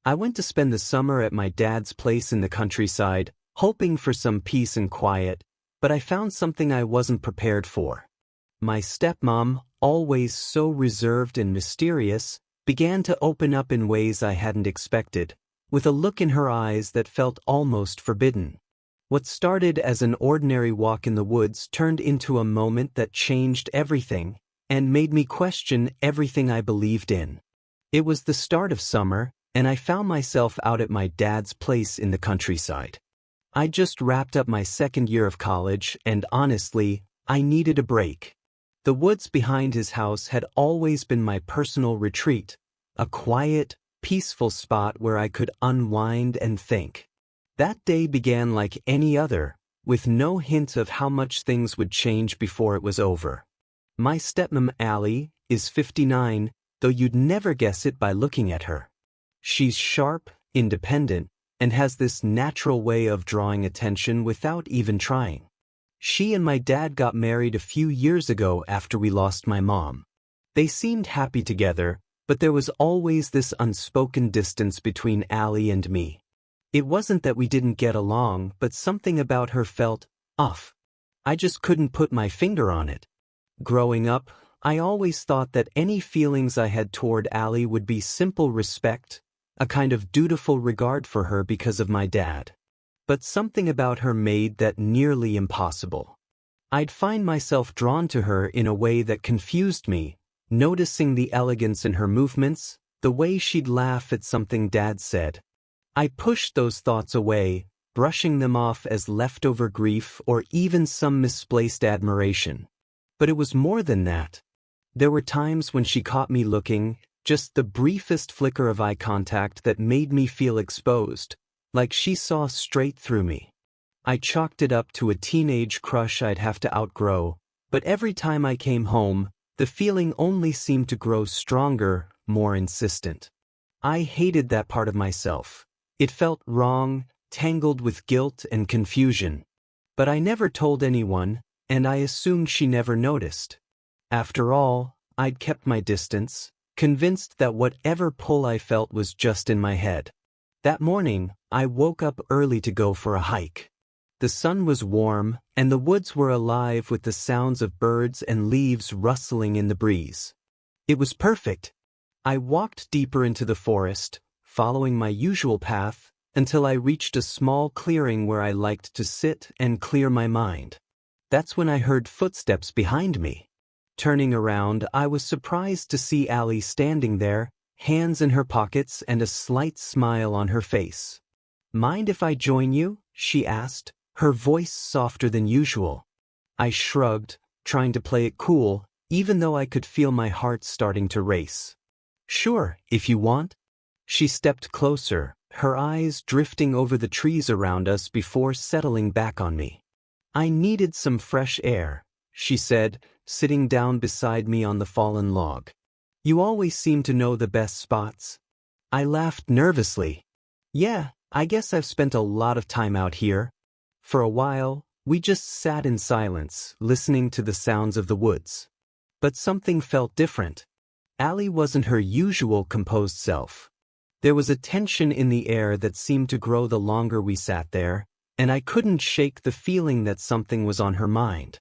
I went to spend the summer at my dad's place in the countryside, hoping for some peace and quiet, but I found something I wasn't prepared for. My stepmom, always so reserved and mysterious, began to open up in ways I hadn't expected, with a look in her eyes that felt almost forbidden. What started as an ordinary walk in the woods turned into a moment that changed everything and made me question everything I believed in. It was the start of summer, and I found myself out at my dad's place in the countryside. I just wrapped up my second year of college, and honestly, I needed a break. The woods behind his house had always been my personal retreat, a quiet, peaceful spot where I could unwind and think. That day began like any other, with no hint of how much things would change before it was over. My stepmom Allie is 59, though you'd never guess it by looking at her. She's sharp, independent, and has this natural way of drawing attention without even trying. She and my dad got married a few years ago after we lost my mom. They seemed happy together, but there was always this unspoken distance between Allie and me. It wasn't that we didn't get along, but something about her felt off. I just couldn't put my finger on it. Growing up, I always thought that any feelings I had toward Allie would be simple respect, a kind of dutiful regard for her because of my dad. But something about her made that nearly impossible. I'd find myself drawn to her in a way that confused me, noticing the elegance in her movements, the way she'd laugh at something Dad said. I pushed those thoughts away, brushing them off as leftover grief or even some misplaced admiration. But it was more than that. There were times when she caught me looking, just the briefest flicker of eye contact that made me feel exposed, like she saw straight through me. I chalked it up to a teenage crush I'd have to outgrow, but every time I came home, the feeling only seemed to grow stronger, more insistent. I hated that part of myself. It felt wrong, tangled with guilt and confusion. But I never told anyone, and I assumed she never noticed. After all, I'd kept my distance, convinced that whatever pull I felt was just in my head. That morning, I woke up early to go for a hike. The sun was warm, and the woods were alive with the sounds of birds and leaves rustling in the breeze. It was perfect. I walked deeper into the forest, following my usual path, until I reached a small clearing where I liked to sit and clear my mind. That's when I heard footsteps behind me. Turning around, I was surprised to see Allie standing there, hands in her pockets and a slight smile on her face. "Mind if I join you?" she asked, her voice softer than usual. I shrugged, trying to play it cool, even though I could feel my heart starting to race. "Sure, if you want." She stepped closer, her eyes drifting over the trees around us before settling back on me. "I needed some fresh air," she said, sitting down beside me on the fallen log. "You always seem to know the best spots." I laughed nervously. "Yeah, I guess I've spent a lot of time out here." For a while, we just sat in silence, listening to the sounds of the woods. But something felt different. Allie wasn't her usual composed self. There was a tension in the air that seemed to grow the longer we sat there, and I couldn't shake the feeling that something was on her mind.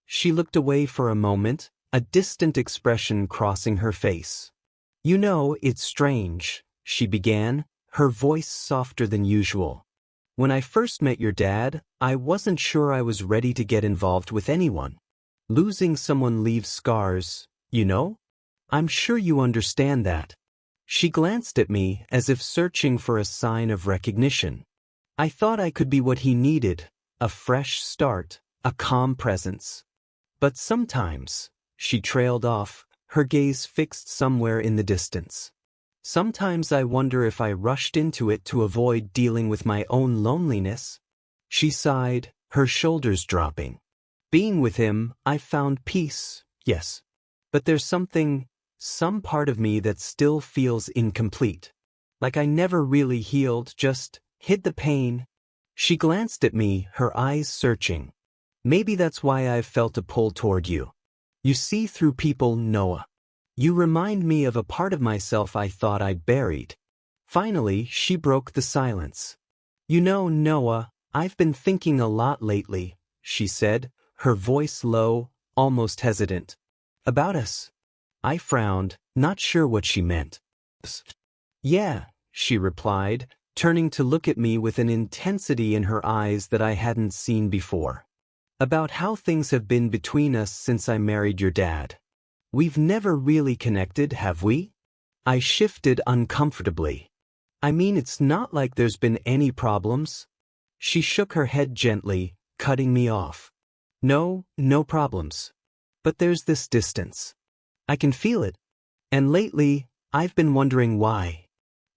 She looked away for a moment, a distant expression crossing her face. "You know, it's strange," she began, her voice softer than usual. "When I first met your dad, I wasn't sure I was ready to get involved with anyone. Losing someone leaves scars, you know? I'm sure you understand that." She glanced at me as if searching for a sign of recognition. I thought I could be what he needed, a fresh start, a calm presence. But sometimes, she trailed off, her gaze fixed somewhere in the distance. Sometimes I wonder if I rushed into it to avoid dealing with my own loneliness. She sighed, her shoulders dropping. "Being with him, I found peace, yes. But there's some part of me that still feels incomplete. Like I never really healed, just hid the pain." She glanced at me, her eyes searching. "Maybe that's why I've felt a pull toward you. You see through people, Noah. You remind me of a part of myself I thought I'd buried." Finally, she broke the silence. You know, Noah, I've been thinking a lot lately, she said, her voice low, almost hesitant. About us. I frowned, not sure what she meant. Yeah, she replied, turning to look at me with an intensity in her eyes that I hadn't seen before. About how things have been between us since I married your dad. We've never really connected, have we? I shifted uncomfortably. I mean, it's not like there's been any problems. She shook her head gently, cutting me off. No problems. But there's this distance. I can feel it. And lately, I've been wondering why.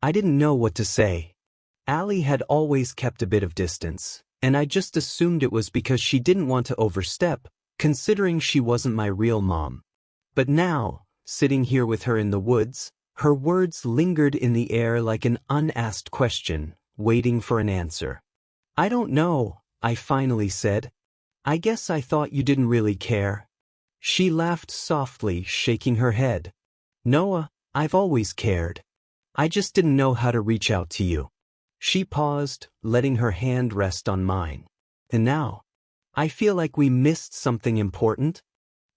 I didn't know what to say. Allie had always kept a bit of distance, and I just assumed it was because she didn't want to overstep, considering she wasn't my real mom. But now, sitting here with her in the woods, her words lingered in the air like an unasked question, waiting for an answer. I don't know, I finally said. I guess I thought you didn't really care. She laughed softly, shaking her head. Noah, I've always cared. I just didn't know how to reach out to you. She paused, letting her hand rest on mine. And now, I feel like we missed something important.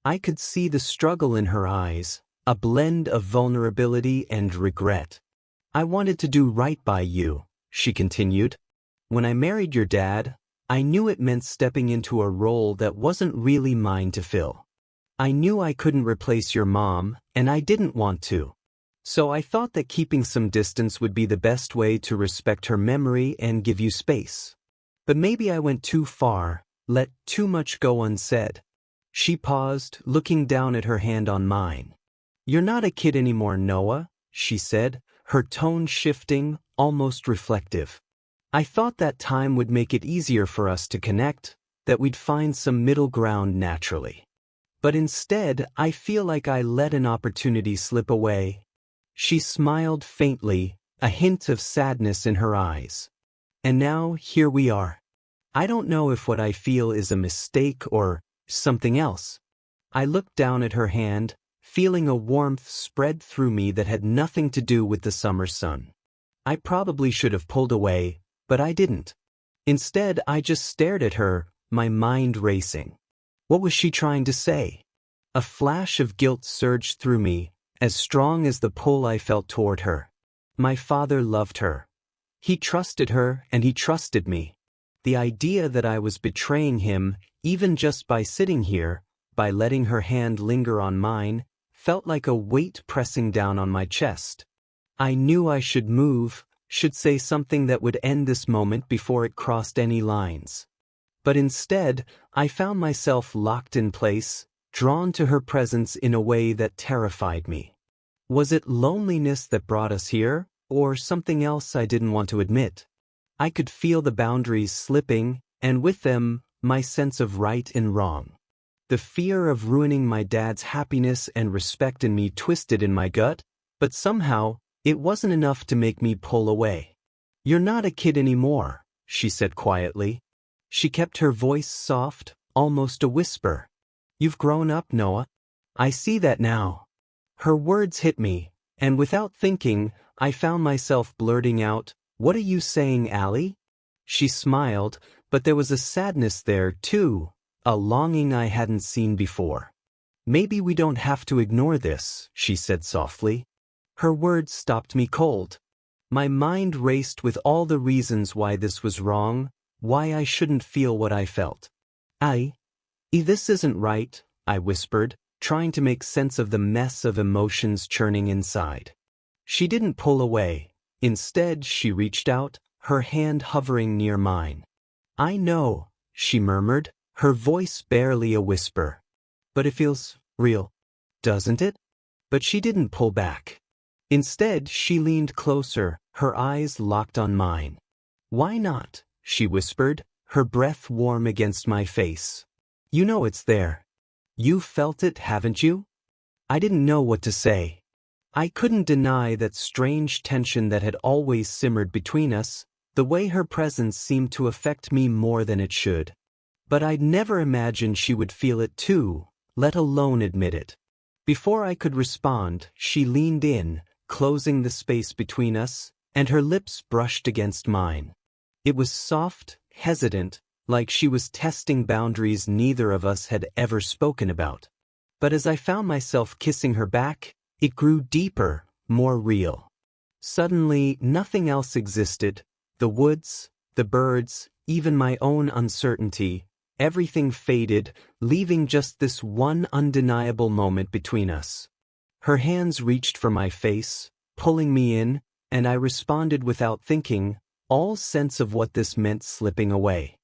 I could see the struggle in her eyes, a blend of vulnerability and regret. I wanted to do right by you, she continued. When I married your dad, I knew it meant stepping into a role that wasn't really mine to fill. I knew I couldn't replace your mom, and I didn't want to. So I thought that keeping some distance would be the best way to respect her memory and give you space. But maybe I went too far, let too much go unsaid. She paused, looking down at her hand on mine. You're not a kid anymore, Noah, she said, her tone shifting, almost reflective. I thought that time would make it easier for us to connect, that we'd find some middle ground naturally. But instead, I feel like I let an opportunity slip away. She smiled faintly, a hint of sadness in her eyes. And now, here we are. I don't know if what I feel is a mistake or something else. I looked down at her hand, feeling a warmth spread through me that had nothing to do with the summer sun. I probably should have pulled away, but I didn't. Instead, I just stared at her, my mind racing. What was she trying to say? A flash of guilt surged through me, as strong as the pull I felt toward her. My father loved her. He trusted her, and he trusted me. The idea that I was betraying him, even just by sitting here, by letting her hand linger on mine, felt like a weight pressing down on my chest. I knew I should move, should say something that would end this moment before it crossed any lines. But instead, I found myself locked in place, drawn to her presence in a way that terrified me. Was it loneliness that brought us here, or something else I didn't want to admit? I could feel the boundaries slipping, and with them, my sense of right and wrong. The fear of ruining my dad's happiness and respect in me twisted in my gut, but somehow, it wasn't enough to make me pull away. You're not a kid anymore, she said quietly. She kept her voice soft, almost a whisper. You've grown up, Noah. I see that now. Her words hit me, and without thinking, I found myself blurting out, What are you saying, Allie? She smiled, but there was a sadness there, too, a longing I hadn't seen before. Maybe we don't have to ignore this, she said softly. Her words stopped me cold. My mind raced with all the reasons why this was wrong, why I shouldn't feel what I felt. This isn't right, I whispered, trying to make sense of the mess of emotions churning inside. She didn't pull away. Instead, she reached out, her hand hovering near mine. I know, she murmured, her voice barely a whisper. But it feels real, doesn't it? But she didn't pull back. Instead, she leaned closer, her eyes locked on mine. Why not? She whispered, her breath warm against my face. You know it's there. You've felt it, haven't you? I didn't know what to say. I couldn't deny that strange tension that had always simmered between us, the way her presence seemed to affect me more than it should. But I'd never imagined she would feel it too, let alone admit it. Before I could respond, she leaned in, closing the space between us, and her lips brushed against mine. It was soft, hesitant, like she was testing boundaries neither of us had ever spoken about. But as I found myself kissing her back, it grew deeper, more real. Suddenly, nothing else existed. The woods, the birds, even my own uncertainty, everything faded, leaving just this one undeniable moment between us. Her hands reached for my face, pulling me in, and I responded without thinking, all sense of what this meant slipping away.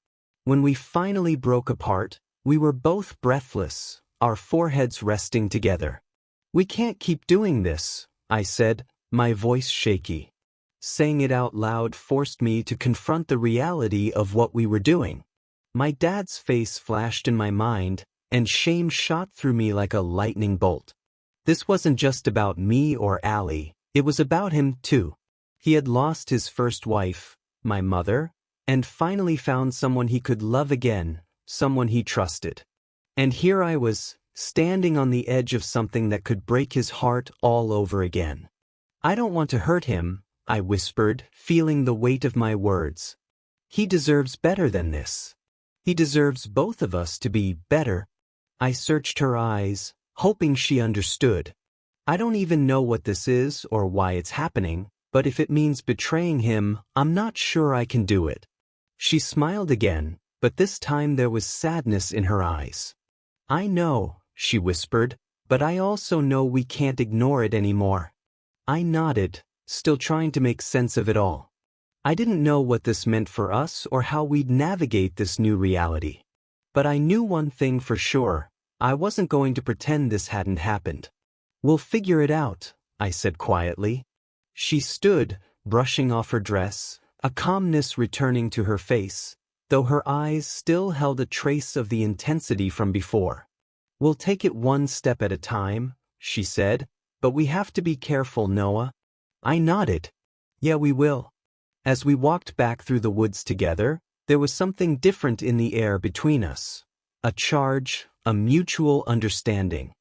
When we finally broke apart, we were both breathless, our foreheads resting together. "We can't keep doing this," I said, my voice shaky. Saying it out loud forced me to confront the reality of what we were doing. My dad's face flashed in my mind, and shame shot through me like a lightning bolt. This wasn't just about me or Allie, it was about him too. He had lost his first wife, my mother, and finally found someone he could love again, someone he trusted. And here I was, standing on the edge of something that could break his heart all over again. "I don't want to hurt him," I whispered, feeling the weight of my words. "He deserves better than this. He deserves both of us to be better." I searched her eyes, hoping she understood. "I don't even know what this is or why it's happening, but if it means betraying him, I'm not sure I can do it." She smiled again, but this time there was sadness in her eyes. "I know," she whispered, "but I also know we can't ignore it anymore." I nodded, still trying to make sense of it all. I didn't know what this meant for us or how we'd navigate this new reality. But I knew one thing for sure, I wasn't going to pretend this hadn't happened. "We'll figure it out," I said quietly. She stood, brushing off her dress, a calmness returning to her face, though her eyes still held a trace of the intensity from before. "We'll take it one step at a time," she said, "but we have to be careful, Noah." I nodded. "Yeah, we will." As we walked back through the woods together, there was something different in the air between us. A charge, a mutual understanding.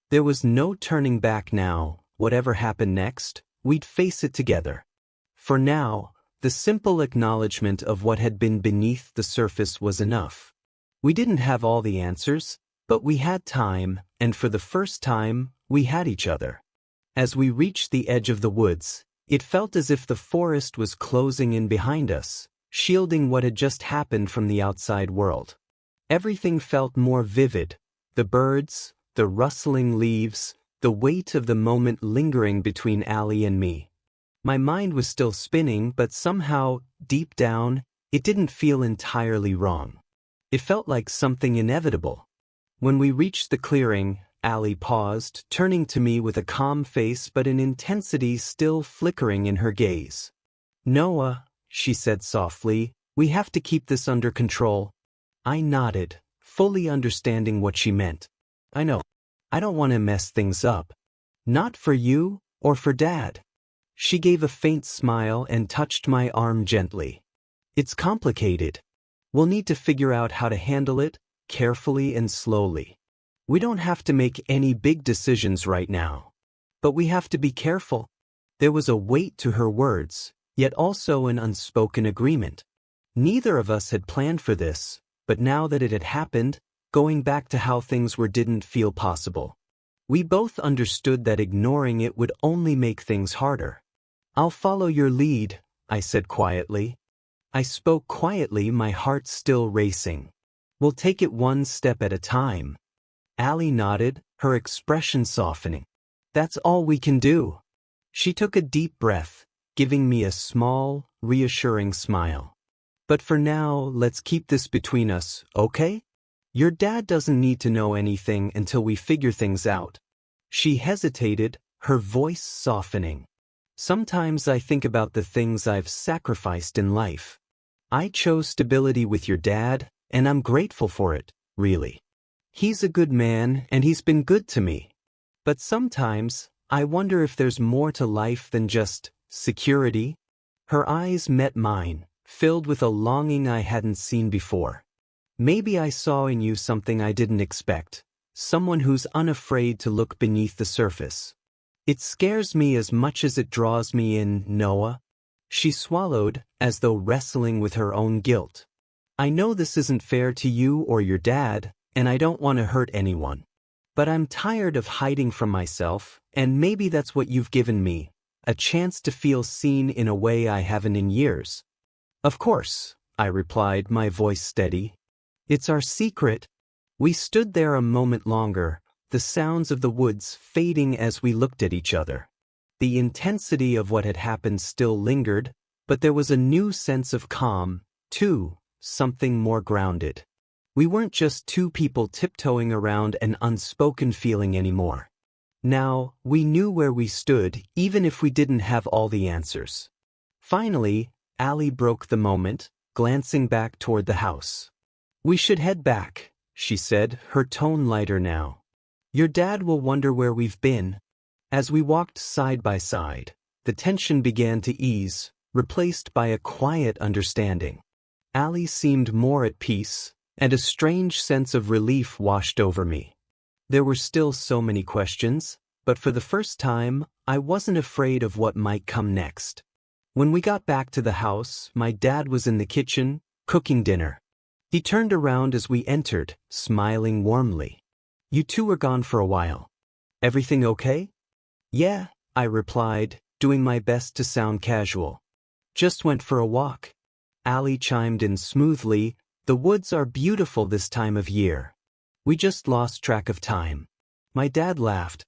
There was no turning back now. Whatever happened next, we'd face it together. For now, the simple acknowledgement of what had been beneath the surface was enough. We didn't have all the answers, but we had time, and for the first time, we had each other. As we reached the edge of the woods, it felt as if the forest was closing in behind us, shielding what had just happened from the outside world. Everything felt more vivid, the birds, the rustling leaves, the weight of the moment lingering between Allie and me. My mind was still spinning, but somehow, deep down, it didn't feel entirely wrong. It felt like something inevitable. When we reached the clearing, Allie paused, turning to me with a calm face but an intensity still flickering in her gaze. "Noah," she said softly, "we have to keep this under control." I nodded, fully understanding what she meant. "I know. I don't want to mess things up. Not for you, or for Dad." She gave a faint smile and touched my arm gently. "It's complicated. We'll need to figure out how to handle it, carefully and slowly. We don't have to make any big decisions right now. But we have to be careful." There was a weight to her words, yet also an unspoken agreement. Neither of us had planned for this, but now that it had happened, going back to how things were didn't feel possible. We both understood that ignoring it would only make things harder. "I'll follow your lead," I said quietly. I spoke quietly, my heart still racing. "We'll take it one step at a time." Allie nodded, her expression softening. "That's all we can do." She took a deep breath, giving me a small, reassuring smile. "But for now, let's keep this between us, okay? Your dad doesn't need to know anything until we figure things out." She hesitated, her voice softening. "Sometimes I think about the things I've sacrificed in life. I chose stability with your dad, and I'm grateful for it, really. He's a good man, and he's been good to me. But sometimes, I wonder if there's more to life than just security." Her eyes met mine, filled with a longing I hadn't seen before. "Maybe I saw in you something I didn't expect, someone who's unafraid to look beneath the surface. It scares me as much as it draws me in, Noah." She swallowed, as though wrestling with her own guilt. I know this isn't fair to you or your dad, and I don't want to hurt anyone. But I'm tired of hiding from myself, and maybe that's what you've given me, a chance to feel seen in a way I haven't in years. Of course, I replied, my voice steady. It's our secret. We stood there a moment longer, the sounds of the woods fading as we looked at each other. The intensity of what had happened still lingered, but there was a new sense of calm, too, something more grounded. We weren't just two people tiptoeing around an unspoken feeling anymore. Now, we knew where we stood, even if we didn't have all the answers. Finally, Allie broke the moment, glancing back toward the house. We should head back, she said, her tone lighter now. Your dad will wonder where we've been. As we walked side by side, the tension began to ease, replaced by a quiet understanding. Allie seemed more at peace, and a strange sense of relief washed over me. There were still so many questions, but for the first time, I wasn't afraid of what might come next. When we got back to the house, my dad was in the kitchen, cooking dinner. He turned around as we entered, smiling warmly. You two were gone for a while. Everything okay? Yeah, I replied, doing my best to sound casual. Just went for a walk. Allie chimed in smoothly, the woods are beautiful this time of year. We just lost track of time. My dad laughed.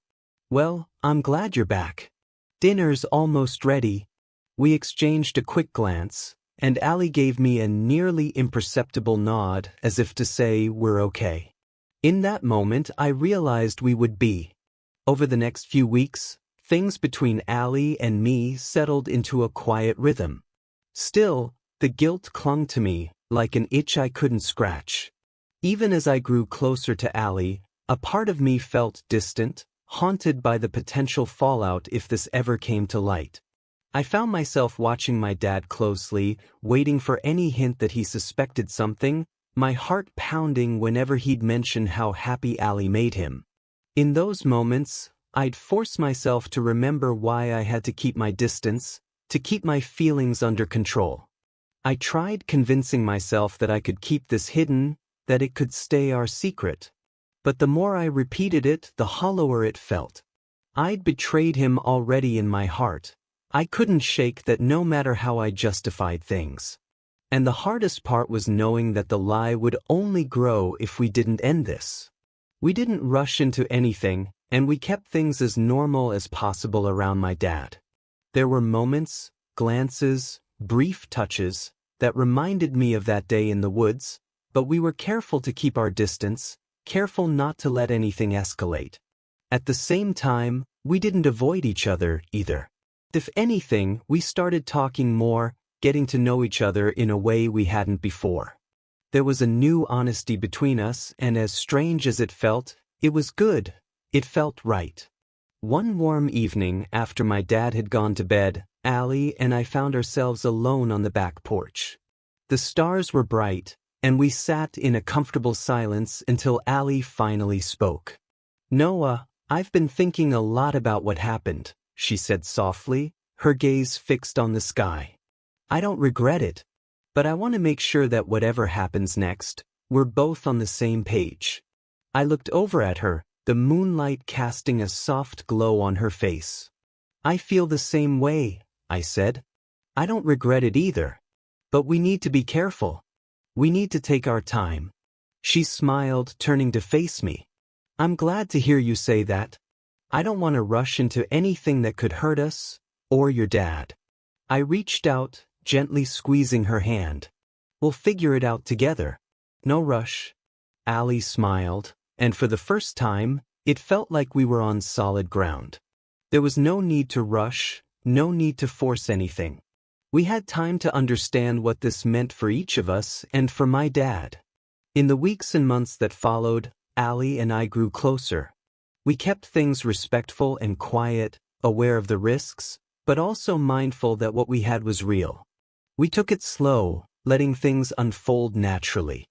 Well, I'm glad you're back. Dinner's almost ready. We exchanged a quick glance, and Allie gave me a nearly imperceptible nod as if to say we're okay. In that moment, I realized we would be. Over the next few weeks, things between Allie and me settled into a quiet rhythm. Still, the guilt clung to me, like an itch I couldn't scratch. Even as I grew closer to Allie, a part of me felt distant, haunted by the potential fallout if this ever came to light. I found myself watching my dad closely, waiting for any hint that he suspected something, my heart pounding whenever he'd mention how happy Allie made him. In those moments, I'd force myself to remember why I had to keep my distance, to keep my feelings under control. I tried convincing myself that I could keep this hidden, that it could stay our secret. But the more I repeated it, the hollower it felt. I'd betrayed him already in my heart. I couldn't shake that no matter how I justified things. And the hardest part was knowing that the lie would only grow if we didn't end this. We didn't rush into anything, and we kept things as normal as possible around my dad. There were moments, glances, brief touches, that reminded me of that day in the woods, but we were careful to keep our distance, careful not to let anything escalate. At the same time, we didn't avoid each other either. If anything, we started talking more, getting to know each other in a way we hadn't before. There was a new honesty between us, and as strange as it felt, it was good. It felt right. One warm evening after my dad had gone to bed, Allie and I found ourselves alone on the back porch. The stars were bright, and we sat in a comfortable silence until Allie finally spoke. Noah, I've been thinking a lot about what happened, she said softly, her gaze fixed on the sky. I don't regret it, but I want to make sure that whatever happens next, we're both on the same page. I looked over at her, the moonlight casting a soft glow on her face. I feel the same way, I said. I don't regret it either. But we need to be careful. We need to take our time. She smiled, turning to face me. I'm glad to hear you say that. I don't want to rush into anything that could hurt us, or your dad. I reached out, gently squeezing her hand. We'll figure it out together. No rush. Allie smiled, and for the first time, it felt like we were on solid ground. There was no need to rush, no need to force anything. We had time to understand what this meant for each of us and for my dad. In the weeks and months that followed, Allie and I grew closer. We kept things respectful and quiet, aware of the risks, but also mindful that what we had was real. We took it slow, letting things unfold naturally.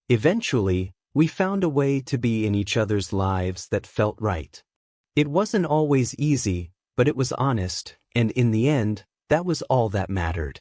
Eventually, we found a way to be in each other's lives that felt right. It wasn't always easy, but it was honest, and in the end, That was all that mattered.